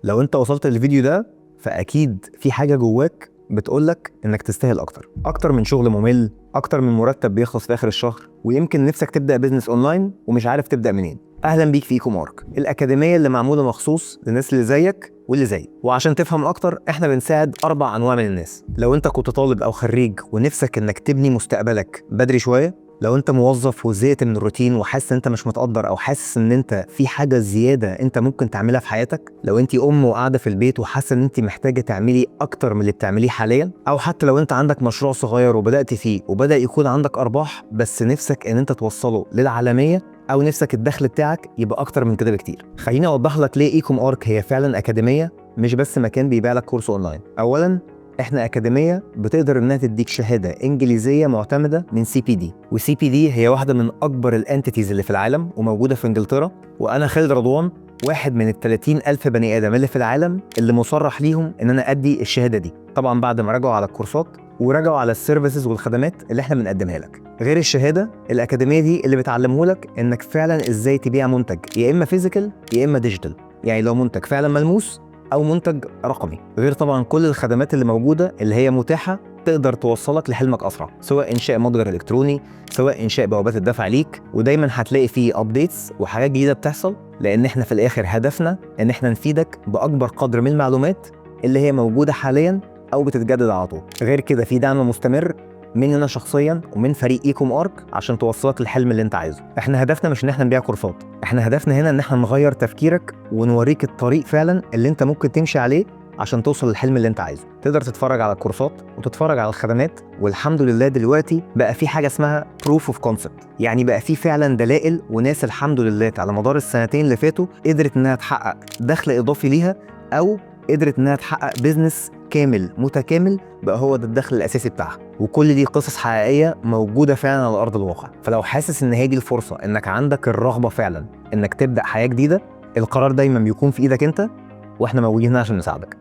لو انت وصلت للفيديو ده فاكيد في حاجه جواك بتقولك انك تستاهل اكتر من شغل ممل، اكتر من مرتب بيخلص في اخر الشهر، ويمكن نفسك تبدا بيزنس اونلاين ومش عارف تبدا منين. اهلا بيك في ايكو مارك، الاكاديميه اللي معموله مخصوص للناس اللي زيك واللي زيي. وعشان تفهم اكتر احنا بنساعد 4 انواع من الناس. لو انت كنت طالب او خريج ونفسك انك تبني مستقبلك بدري شويه، لو انت موظف وزهقت من الروتين وحاسس ان انت مش متقدر او حاسس ان انت في حاجه زياده انت ممكن تعملها في حياتك، لو انت وقاعده في البيت وحاسه ان انت محتاجه تعملي اكتر من اللي بتعمليه حاليا، او حتى لو انت عندك مشروع صغير وبدات فيه وبدا يكون عندك ارباح بس نفسك ان انت توصله للعالميه، او نفسك الدخل بتاعك يبقى اكتر من كده بكتير. خليني اوضح لك ليه ايكوم ارك هي فعلا اكاديميه مش بس مكان بيبيع لك كورس اونلاين. اولا، احنا اكاديميه بتقدر انها تديك شهاده انجليزيه معتمده من CPD، وCPD هي واحده من اكبر الانتيتيز اللي في العالم وموجوده في انجلترا. وانا خالد رضوان واحد من ال30,000 بني ادم اللي في العالم اللي مصرح ليهم ان انا ادي الشهاده دي، طبعا بعد ما راجعوا على الكورسات وراجعوا على السيرفيسز والخدمات اللي احنا بنقدمها لك. غير الشهاده، الاكاديميه دي اللي بتعلمه لك انك فعلا ازاي تبيع منتج يا اما فيزيكال يا اما ديجيتال، يعني لو منتج فعلا ملموس او منتج رقمي. غير طبعا كل الخدمات اللي موجوده اللي هي متاحه تقدر توصلك لحلمك اسرع، سواء انشاء متجر الكتروني، سواء انشاء بوابات الدفع ليك. ودايما هتلاقي فيه ابديتس وحاجات جديده بتحصل، لان احنا في الاخر هدفنا ان احنا نفيدك باكبر قدر من المعلومات اللي هي موجوده حاليا او بتتجدد على طول. غير كده في دعم مستمر مني انا شخصيا ومن فريق ايكوم ارك عشان توصلك للحلم اللي انت عايزه. احنا هدفنا مش ان احنا نبيع كورسات، احنا هدفنا هنا ان احنا نغير تفكيرك ونوريك الطريق فعلا اللي انت ممكن تمشي عليه عشان توصل للحلم اللي انت عايزه. تقدر تتفرج على الكورسات وتتفرج على الخدمات، والحمد لله دلوقتي بقى في حاجه اسمها بروف اوف كونسبت، يعني بقى في فعلا دلائل وناس الحمد لله على مدار السنتين اللي فاتوا قدرت انها تحقق دخل اضافي ليها، او قدرت انها تحقق بيزنس كامل متكامل بقى هو ده الدخل الاساسي بتاعها. وكل دي قصص حقيقيه موجوده فعلا على ارض الواقع. فلو حاسس ان هي دي الفرصه انك عندك الرغبه فعلا انك تبدا حياه جديده، القرار دايما بيكون في ايدك انت، واحنا موجودين هنا عشان نساعدك.